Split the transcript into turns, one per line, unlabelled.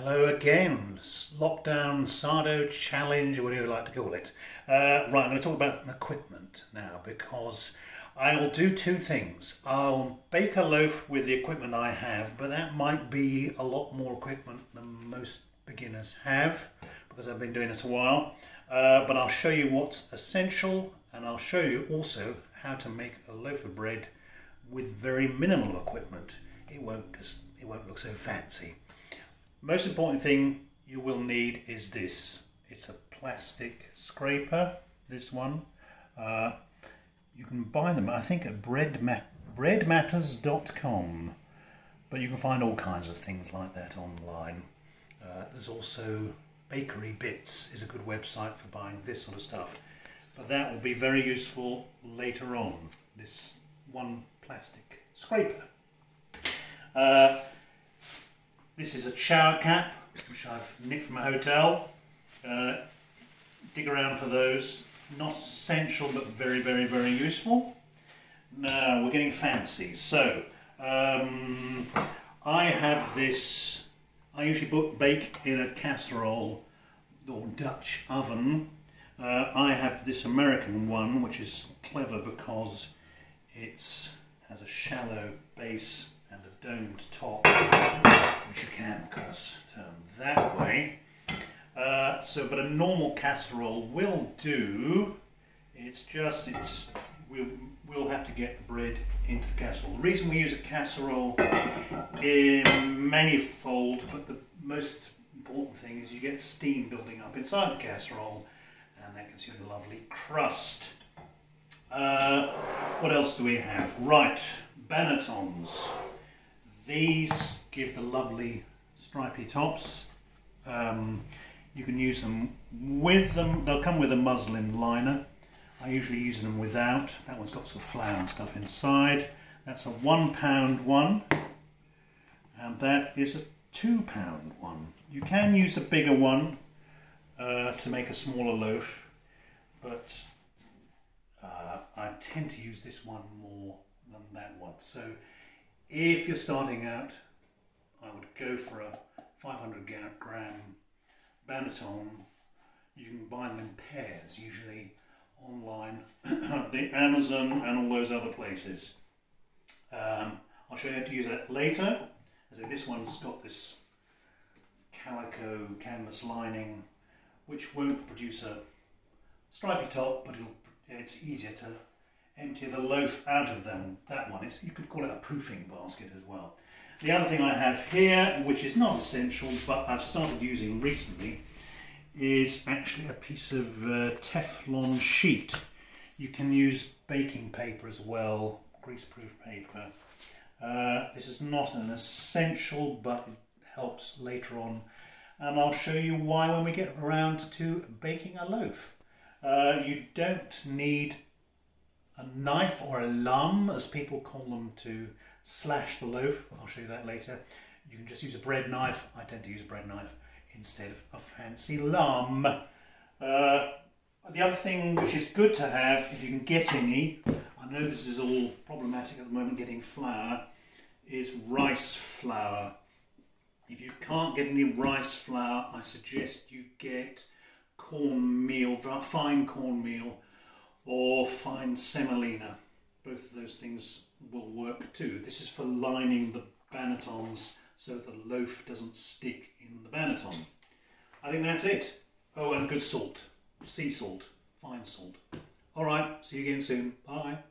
Hello again, lockdown, sourdough challenge, or whatever you like to call it. Right, I'm going to talk about equipment now because I'll do two things. I'll bake a loaf with the equipment I have, but that might be a lot more equipment than most beginners have because I've been doing this a while. But I'll show you what's essential, and I'll show you also how to make a loaf of bread with very minimal equipment. It won't look so fancy. Most important thing you will need is this. It's a plastic scraper, this one. You can buy them, I think, at breadmatters.com, but you can find all kinds of things like that online. There's also Bakery Bits is a good website for buying this sort of stuff, but that will be very useful later on, this one plastic scraper. This is a shower cap, which I've nicked from a hotel. Dig around for those. Not essential, but very, very, very useful. Now, we're getting fancy. So, I have this, I usually bake in a casserole or Dutch oven. I have this American one, which is clever because it has a shallow base and a domed top, which you can, of course, turn that way. But a normal casserole will do. We'll have to get the bread into the casserole. The reason we use a casserole is manifold, but the most important thing is you get steam building up inside the casserole, and that gives you a lovely crust. What else do we have? Right, bannetons. These give the lovely stripy tops. You can use them with them. They'll come with a muslin liner. I usually use them without. That one's got some flour and stuff inside. That's a £1 one, and that is a £2 one. You can use a bigger one to make a smaller loaf, but I tend to use this one more than that one. So if you're starting out, I would go for a 500 gram banneton. You can buy them in pairs, usually online, the Amazon and all those other places. I'll show you how to use that later. So this one's got this calico canvas lining, which won't produce a stripy top, but it's easier to empty the loaf out of that one. You could call it a proofing basket as well. The other thing I have here, which is not essential, but I've started using recently, is actually a piece of Teflon sheet. You can use baking paper as well, greaseproof paper. This is not an essential, but it helps later on. And I'll show you why when we get around to baking a loaf. You don't need a knife or a lame, as people call them, to slash the loaf. I'll show you that later. You can just use a bread knife. I tend to use a bread knife instead of a fancy lame. The other thing which is good to have, if you can get any, I know this is all problematic at the moment getting flour, is rice flour. If you can't get any rice flour, I suggest you get cornmeal, fine cornmeal, or fine semolina. Both of those things will work too. This is for lining the bannetons so the loaf doesn't stick in the banneton. I think that's it. Oh, and good salt. Sea salt. Fine salt. Alright, see you again soon. Bye.